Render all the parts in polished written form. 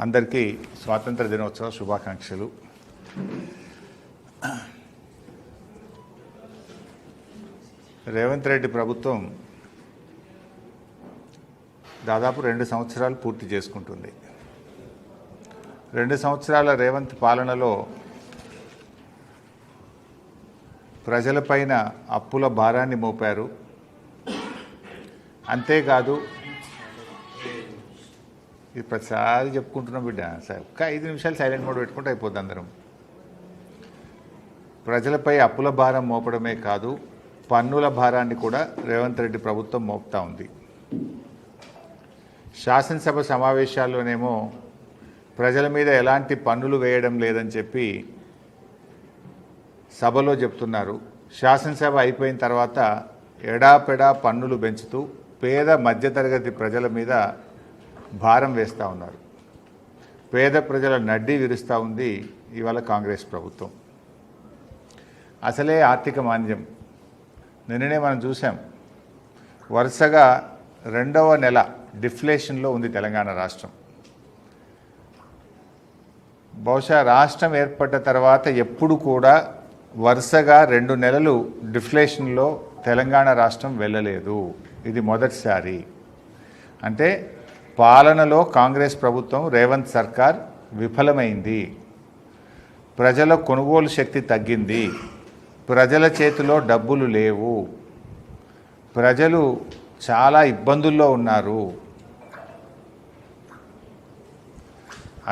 అందరికీ స్వాతంత్ర దినోత్సవ శుభాకాంక్షలు. రేవంత్ రెడ్డి ప్రభుత్వం దాదాపు 2 సంవత్సరాలు పూర్తి చేసుకుంటుంది. 2 సంవత్సరాల రేవంత్ పాలనలో ప్రజలపైన అప్పుల భారాన్ని మోపారు. అంతేకాదు, ఇది ప్రతిసారి చెప్పుకుంటున్నాం బిడ్డ, సార్ ఒక 5 నిమిషాలు సైలెంట్ మోడ్ పెట్టుకుంటే అయిపోద్ది. అందరం ప్రజలపై అప్పుల భారం మోపడమే కాదు, పన్నుల భారాన్ని కూడా రేవంత్ రెడ్డి ప్రభుత్వం మోపుతా ఉంది. శాసనసభ సమావేశాల్లోనేమో ప్రజల మీద ఎలాంటి పన్నులు వేయడం లేదని చెప్పి సభలో చెప్తున్నారు. శాసనసభ అయిపోయిన తర్వాత ఎడాపెడా పన్నులు పెంచుతూ పేద మధ్యతరగతి ప్రజల మీద భారం వేస్తూ ఉన్నారు. పేద ప్రజల నడ్డి విరుస్తూ ఉంది ఇవాళ కాంగ్రెస్ ప్రభుత్వం. అసలే ఆర్థిక మాంద్యం. నిన్ననే మనం చూసాం, వరుసగా 2వ నెల డిఫ్లేషన్లో ఉంది తెలంగాణ రాష్ట్రం. బహుశా రాష్ట్రం ఏర్పడ్డ తర్వాత ఎప్పుడు కూడా వరుసగా 2 నెలలు డిఫ్లేషన్లో తెలంగాణ రాష్ట్రం వెళ్ళలేదు. ఇది మొదటిసారి. అంటే పాలనలో కాంగ్రెస్ ప్రభుత్వం, రేవంత్ సర్కార్ విఫలమైంది. ప్రజల కొనుగోలు శక్తి తగ్గింది. ప్రజల చేతిలో డబ్బులు లేవు. ప్రజలు చాలా ఇబ్బందుల్లో ఉన్నారు.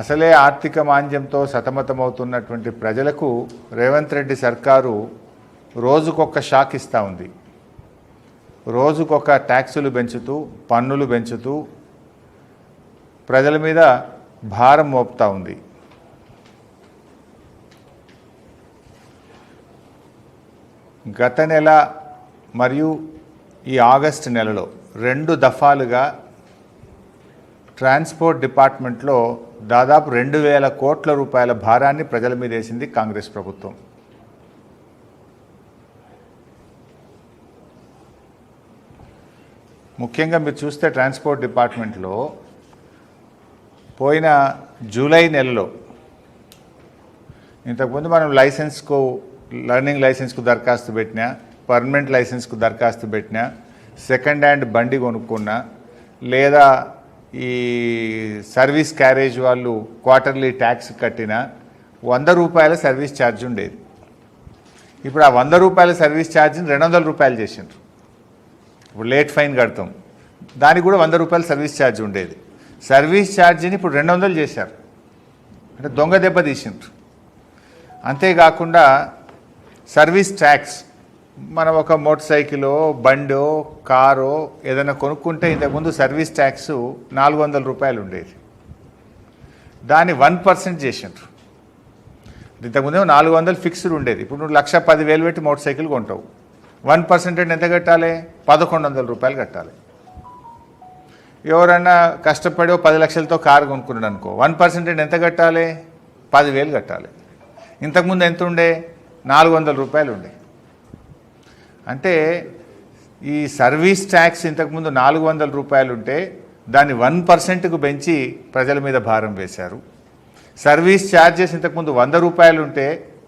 అసలే ఆర్థిక మాంద్యంతో సతమతమవుతున్నటువంటి ప్రజలకు రేవంత్ రెడ్డి సర్కారు రోజుకొక షాక్ ఇస్తూ ఉంది. రోజుకొక ట్యాక్సులు పెంచుతూ, పన్నులు పెంచుతూ ప్రజల మీద భారం మోపుతూ ఉంది. గత నెల మరియు ఈ ఆగస్టు నెలలో 2 దఫాలుగా ట్రాన్స్పోర్ట్ డిపార్ట్మెంట్లో దాదాపు 2,000 కోట్ల రూపాయల భారాన్ని ప్రజల మీద వేసింది కాంగ్రెస్ ప్రభుత్వం. ముఖ్యంగా మీరు చూస్తే ట్రాన్స్పోర్ట్ డిపార్ట్మెంట్లో పోయిన జూలై నెలలో, ఇంతకుముందు మనం లైసెన్స్కు, లర్నింగ్ లైసెన్స్కు దరఖాస్తు పెట్టినా, పర్మనెంట్ లైసెన్స్కు దరఖాస్తు పెట్టినా, సెకండ్ హ్యాండ్ బండి కొనుక్కున్నా, లేదా ఈ సర్వీస్ క్యారేజ్ వాళ్ళు క్వార్టర్లీ ట్యాక్స్ కట్టినా 100 రూపాయల సర్వీస్ ఛార్జ్ ఉండేది. ఇప్పుడు ఆ 100 రూపాయల సర్వీస్ ఛార్జ్ని 200 రూపాయలు చేసిండ్రు. ఇప్పుడు లేట్ ఫైన్ కడతాం, దానికి కూడా 100 రూపాయల సర్వీస్ ఛార్జ్ ఉండేది. సర్వీస్ ఛార్జీని ఇప్పుడు 200 చేశారు. అంటే దొంగ దెబ్బ తీసిండ్రు. అంతేకాకుండా సర్వీస్ ట్యాక్స్, మనం ఒక మోటార్ సైకిలో, బండో, కారో ఏదైనా కొనుక్కుంటే ఇంతకుముందు సర్వీస్ ట్యాక్స్ 400 రూపాయలు ఉండేది. దాన్ని 1% చేసిండ్రు. ఇంతకుముందు 400 ఫిక్స్డ్ ఉండేది. ఇప్పుడు నువ్వు 1,10,000 పెట్టి మోటార్ సైకిల్ కొంటావు, 1% ఎంత కట్టాలి? 1,100 రూపాయలు కట్టాలి. ఎవరన్నా కష్టపడి 10 లక్షలతో కారు కొనుక్కున్నాడు అనుకో, 1% ఎంత కట్టాలి? 10,000 కట్టాలి. ఇంతకుముందు ఎంత ఉండే? 400 రూపాయలు ఉండే. అంటే ఈ సర్వీస్ ట్యాక్స్ ఇంతకుముందు 400 రూపాయలు ఉంటే దాన్ని 1%కు పెంచి ప్రజల మీద భారం వేశారు. సర్వీస్ ఛార్జెస్ ఇంతకుముందు 100 రూపాయలు ఉంటే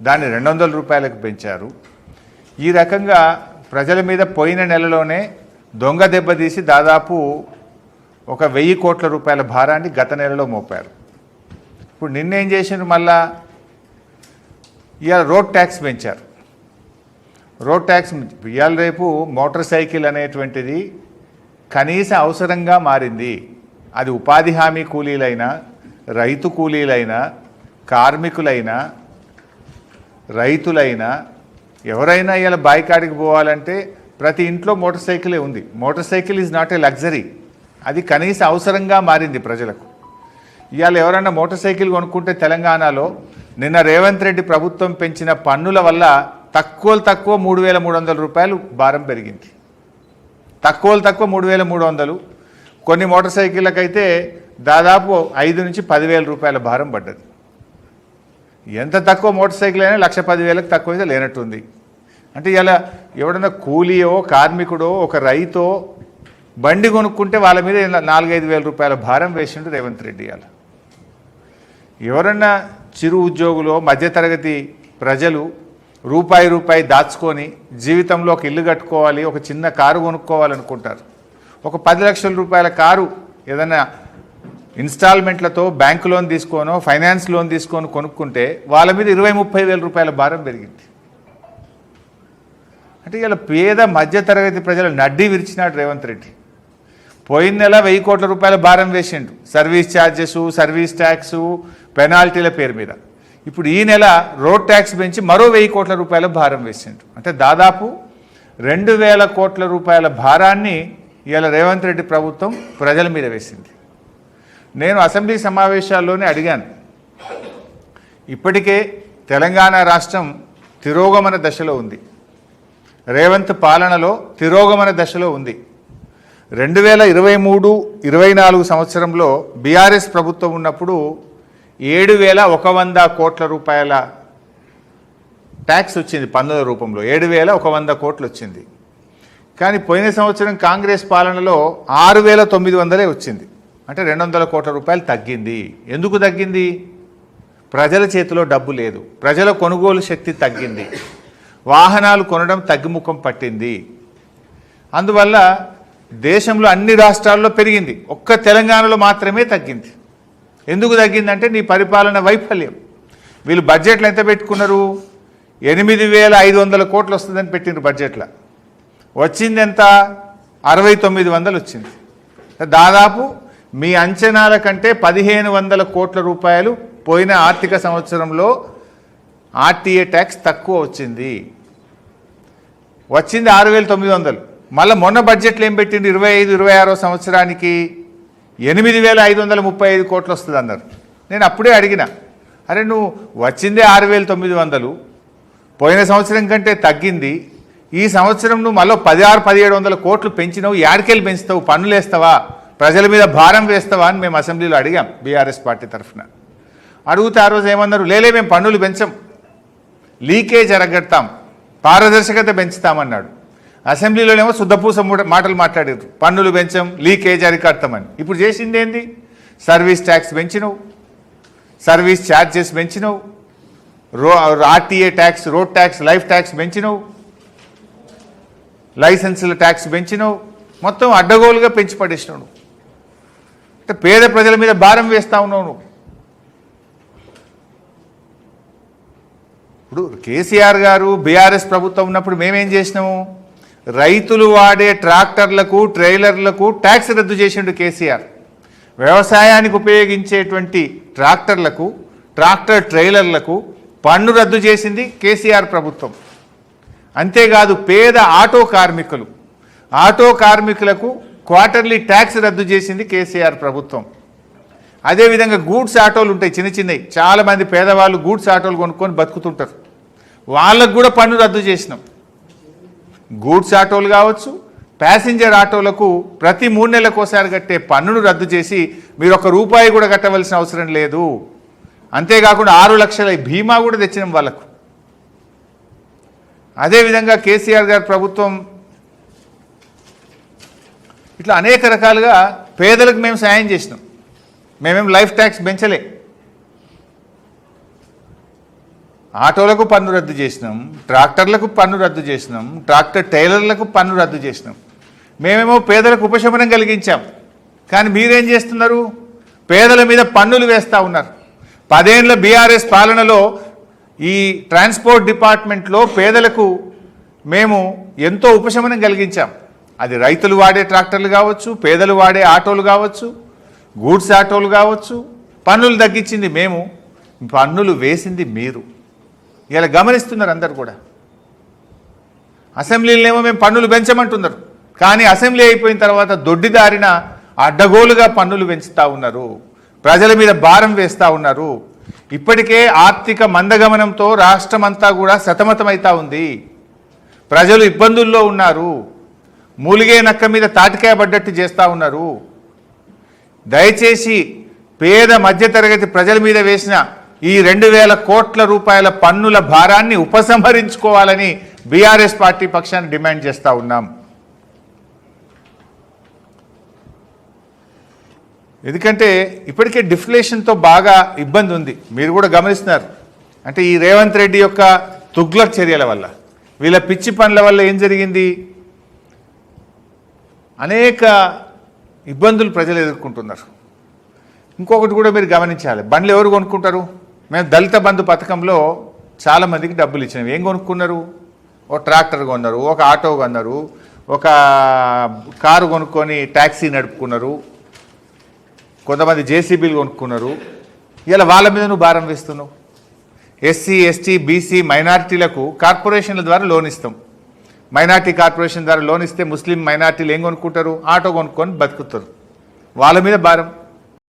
దాన్ని 200 రూపాయలకు పెంచారు. ఈ రకంగా ప్రజల మీద పోయిన నెలలోనే దొంగ దెబ్బతీసి దాదాపు ఒక 1,000 కోట్ల రూపాయల భారాన్ని గత నెలలో మోపారు. ఇప్పుడు నిన్నేం చేసిండ్రు? మళ్ళా ఇవాళ రోడ్ ట్యాక్స్ పెంచారు. రోడ్ ట్యాక్స్ ఇవాళ రేపు మోటార్ సైకిల్ అనేటువంటిది కనీస అవసరంగా మారింది. అది ఉపాధి హామీ కూలీలైనా, రైతు కూలీలైనా, కార్మికులైనా, రైతులైనా, ఎవరైనా ఇవాళ బాయికాడికి పోవాలంటే ప్రతి ఇంట్లో మోటార్ సైకిలే ఉంది. Motor cycle is not a luxury, అది కనీస అవసరంగా మారింది ప్రజలకు. ఇవాళ ఎవరైనా మోటార్ సైకిల్ కొనుక్కుంటే తెలంగాణలో నిన్న రేవంత్ రెడ్డి ప్రభుత్వం పెంచిన పన్నుల వల్ల తక్కువ 3,300 రూపాయలు భారం పెరిగింది. తక్కువ 3,300. కొన్ని మోటార్ సైకిళ్ళకైతే దాదాపు 5 నుంచి 10,000 రూపాయల భారం పడ్డది. ఎంత తక్కువ మోటార్ సైకిల్ అయినా 1,10,000కు తక్కువ అయితే లేనట్టుంది. అంటే ఇలా ఎవడన్నా కూలీయో, కార్మికుడో, ఒక రైతో బండి కొనుక్కుంటే వాళ్ళ మీద 4-5 వేల రూపాయల భారం వేసిండు రేవంత్ రెడ్డి. అలా ఎవరన్నా చిరు ఉద్యోగులు మధ్యతరగతి ప్రజలు రూపాయి దాచుకొని జీవితంలో ఒక ఇల్లు కట్టుకోవాలి, ఒక చిన్న కారు కొనుక్కోవాలనుకుంటారు. ఒక 10 లక్షల రూపాయల కారు ఏదైనా ఇన్స్టాల్మెంట్లతో బ్యాంకు లోన్ తీసుకోనో ఫైనాన్స్ లోన్ తీసుకొని కొనుక్కుంటే వాళ్ళ మీద 20-30 వేల రూపాయల భారం పెరిగింది. అంటే ఇలా పేద మధ్యతరగతి ప్రజలు నడ్డి విరిచినాడు రేవంత్ రెడ్డి. పోయిన నెల 1000 కోట్ల రూపాయల భారం వేసిండు సర్వీస్ ఛార్జెస్, సర్వీస్ ట్యాక్సు, పెనాల్టీల పేరు మీద. ఇప్పుడు ఈ నెల రోడ్ ట్యాక్స్ పెంచి మరో 1000 కోట్ల రూపాయల భారం వేసిండు. అంటే దాదాపు 2000 కోట్ల రూపాయల భారాన్ని ఇవాళ రేవంత్ రెడ్డి ప్రభుత్వం ప్రజల మీద వేసింది. నేను అసెంబ్లీ సమావేశాల్లోనే అడిగాను, ఇప్పటికే తెలంగాణ రాష్ట్రం తిరోగమన దశలో ఉంది, రేవంత్ పాలనలో తిరోగమన దశలో ఉంది. 2023-24 సంవత్సరంలో బీఆర్ఎస్ ప్రభుత్వం ఉన్నప్పుడు 7,100 కోట్ల రూపాయల ట్యాక్స్ వచ్చింది, పన్నుల రూపంలో 7,100 కోట్లు వచ్చింది. కానీ పోయిన సంవత్సరం కాంగ్రెస్ పాలనలో 6,900 వచ్చింది. అంటే 200 కోట్ల రూపాయలు తగ్గింది. ఎందుకు తగ్గింది? ప్రజల చేతిలో డబ్బు లేదు, ప్రజల కొనుగోలు శక్తి తగ్గింది, వాహనాలు కొనడం తగ్గుముఖం పట్టింది. అందువల్ల దేశంలో అన్ని రాష్ట్రాల్లో పెరిగింది, ఒక్క తెలంగాణలో మాత్రమే తగ్గింది. ఎందుకు తగ్గిందంటే నీ పరిపాలన వైఫల్యం. వీళ్ళు బడ్జెట్లు ఎంత పెట్టుకున్నారు? 8,500 కోట్లు వస్తుందని పెట్టినారు బడ్జెట్లో. వచ్చింది ఎంత? 6,900 వచ్చింది. దాదాపు మీ అంచనాల కంటే 1,500 కోట్ల రూపాయలు పోయిన ఆర్థిక సంవత్సరంలో ఆర్టీఏ ట్యాక్స్ తక్కువ వచ్చింది. 6,900. మళ్ళీ మొన్న బడ్జెట్లో ఏం పెట్టింది? 25-26 సంవత్సరానికి 8,535 కోట్లు వస్తుంది అన్నారు. నేను అప్పుడే అడిగిన, అరే నువ్వు వచ్చిందే 6,900, పోయిన సంవత్సరం కంటే తగ్గింది, ఈ సంవత్సరం నువ్వు మళ్ళీ 16-1700 కోట్లు పెంచినావు, యాడికెళ్ళి పెంచుతావు? పన్నులు వేస్తావా? ప్రజల మీద భారం వేస్తావా అని మేము అసెంబ్లీలో అడిగాం బీఆర్ఎస్ పార్టీ తరఫున. అడిగితే ఆ రోజు ఏమన్నారు? లేలే మేము పన్నులు పెంచం, లీకేజ్ అరగడతాం, పారదర్శకత పెంచుతామన్నాడు. అసెంబ్లీలోనేమో శుద్ధపూస మాటలు మాట్లాడారు, పన్నులు పెంచం, లీకేజ్ అరికడతామని. ఇప్పుడు చేసింది ఏంది? సర్వీస్ ట్యాక్స్ పెంచినవు, సర్వీస్ ఛార్జెస్ పెంచినవు, RTA tax, road tax, life tax పెంచినవు, లైసెన్సుల ట్యాక్స్ పెంచినవు, మొత్తం అడ్డగోలుగా పెంచి పడేసినావు. అంటే పేద ప్రజల మీద భారం వేస్తా ఉన్నావు నువ్వు. ఇప్పుడు కేసీఆర్ గారు బీఆర్ఎస్ ప్రభుత్వం ఉన్నప్పుడు మేమేం చేసినాము? రైతులు వాడే ట్రాక్టర్లకు, ట్రైలర్లకు ట్యాక్స్ రద్దు చేసిండు కేసీఆర్. వ్యవసాయానికి ఉపయోగించేటువంటి ట్రాక్టర్లకు, ట్రాక్టర్ ట్రైలర్లకు పన్ను రద్దు చేసింది కేసీఆర్ ప్రభుత్వం. అంతేకాదు పేద ఆటో కార్మికులకు క్వార్టర్లీ ట్యాక్స్ రద్దు చేసింది కేసీఆర్ ప్రభుత్వం. అదేవిధంగా గూడ్స్ ఆటోలు ఉంటాయి, చిన్న చిన్నవి, చాలామంది పేదవాళ్ళు గూడ్స్ ఆటోలు కొనుక్కొని బతుకుతుంటారు, వాళ్ళకు కూడా పన్ను రద్దు చేసినాం. గూడ్స్ ఆటోలు కావచ్చు, ప్యాసింజర్ ఆటోలకు ప్రతి 3 నెలలకోసారి కట్టే పన్నును రద్దు చేసి మీరు ₹1 కూడా కట్టవలసిన అవసరం లేదు. అంతేకాకుండా 6 లక్షల బీమా కూడా తెచ్చినాం వాళ్ళకు. అదేవిధంగా కేసీఆర్ గారి ప్రభుత్వం ఇట్లా అనేక రకాలుగా పేదలకు మేము సాయం చేసినాం. మేమేం లైఫ్ ట్యాక్స్ పెంచలే, ఆటోలకు పన్ను రద్దు చేసినాం, ట్రాక్టర్లకు పన్ను రద్దు చేసినాం, ట్రాక్టర్ టైలర్లకు పన్ను రద్దు చేసినాం. మేమేమో పేదలకు ఉపశమనం కలిగించాం. కానీ మీరేం చేస్తున్నారు? పేదల మీద పన్నులు వేస్తూ ఉన్నారు. 10 ఏళ్ల బీఆర్ఎస్ పాలనలో ఈ ట్రాన్స్పోర్ట్ డిపార్ట్మెంట్లో పేదలకు మేము ఎంతో ఉపశమనం కలిగించాం. అది రైతులు వాడే ట్రాక్టర్లు కావచ్చు, పేదలు వాడే ఆటోలు కావచ్చు, గూడ్స్ ఆటోలు కావచ్చు. పన్నులు తగ్గించింది మేము, పన్నులు వేసింది మీరు. ఇలా గమనిస్తున్నారు అందరు కూడా. అసెంబ్లీలోనేమో మేము పన్నులు పెంచమంటున్నారు, కానీ అసెంబ్లీ అయిపోయిన తర్వాత దొడ్డిదారిన అడ్డగోలుగా పన్నులు పెంచుతూ ఉన్నారు, ప్రజల మీద భారం వేస్తూ ఉన్నారు. ఇప్పటికే ఆర్థిక మందగమనంతో రాష్ట్రం అంతా కూడా సతమతమవుతా ఉంది, ప్రజలు ఇబ్బందుల్లో ఉన్నారు, మూలిగే నక్క మీద తాటికాయ పడ్డట్టు చేస్తూ ఉన్నారు. దయచేసి పేద మధ్యతరగతి ప్రజల మీద వేసిన ఈ 2,000 కోట్ల రూపాయల పన్నుల భారాన్ని ఉపసంహరించుకోవాలని బీఆర్ఎస్ పార్టీ పక్షాన్ని డిమాండ్ చేస్తూ ఉన్నాం. ఎందుకంటే ఇప్పటికే డిఫ్లేషన్తో బాగా ఇబ్బంది ఉంది, మీరు కూడా గమనిస్తున్నారు. అంటే ఈ రేవంత్ రెడ్డి యొక్క తుగ్లక్ చర్యల వల్ల, వీళ్ళ పిచ్చి పనుల వల్ల ఏం జరిగింది, అనేక ఇబ్బందులు ప్రజలు ఎదుర్కొంటున్నారు. ఇంకొకటి కూడా మీరు గమనించాలి, బండ్లు ఎవరు కొనుక్కుంటారు? మేము దళిత బంధు పథకంలో చాలామందికి డబ్బులు ఇచ్చినాం. ఏం కొనుక్కున్నారు? ఒక ట్రాక్టర్ కొన్నారు, ఒక ఆటో కొన్నారు, ఒక కారు కొనుక్కొని ట్యాక్సీ నడుపుకున్నారు, కొంతమంది జేసీబీలు కొనుక్కున్నారు. ఇలా వాళ్ళ మీద నువ్వు భారం వేస్తున్నావు. ఎస్సీ, ఎస్టీ, బీసీ, మైనారిటీలకు కార్పొరేషన్ల ద్వారా లోన్ ఇస్తాం. మైనార్టీ కార్పొరేషన్ ద్వారా లోన్ ఇస్తే ముస్లిం మైనార్టీలు ఏం కొనుక్కుంటారు? ఆటో కొనుక్కొని బతుకుతారు. వాళ్ళ మీద భారం.